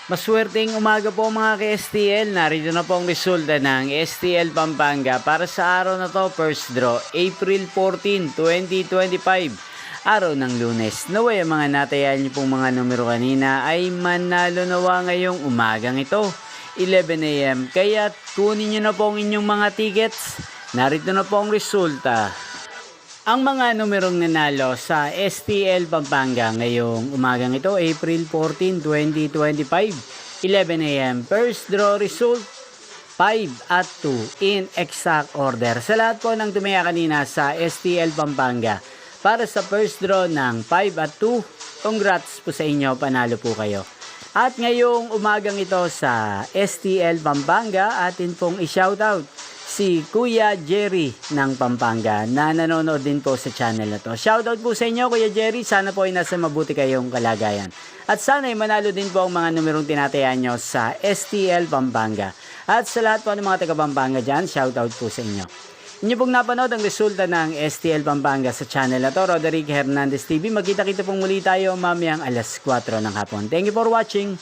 Maswerteng umaga po mga ka-STL. Narito na po ang resulta ng STL Pampanga para sa araw na to, first draw, April 14, 2025. Araw ng Lunes. Naway ang mga natayan niyo pong mga numero kanina ay manalo nawa ngayong umagang ito, 11 AM. Kaya kunin niyo na po ang inyong mga tickets. Narito na po ang resulta. Ang mga numerong nanalo sa STL Pampanga ngayong umagang ito, April 14, 2025, 11 AM. First draw result, 5 at 2 in exact order. Sa lahat po ng tumaya kanina sa STL Pampanga, para sa first draw ng 5 at 2, congrats po sa inyo, panalo po kayo. At ngayong umagang ito sa STL Pampanga, atin pong i-shoutout si Kuya Jerry ng Pampanga na nanonood din po sa channel na to. Shoutout po sa inyo Kuya Jerry, sana po ay nasa mabuti kayong kalagayan. At sana ay manalo din po ang mga numerong tinatayan nyo sa STL Pampanga. At sa lahat po ng mga taga Pampanga dyan, shoutout po sa inyo. Inyo pong napanood ang resulta ng STL Pampanga sa channel na to, Roderick Hernandez TV. Magkita-kita pong muli tayo mamayang alas 4 ng hapon. Thank you for watching.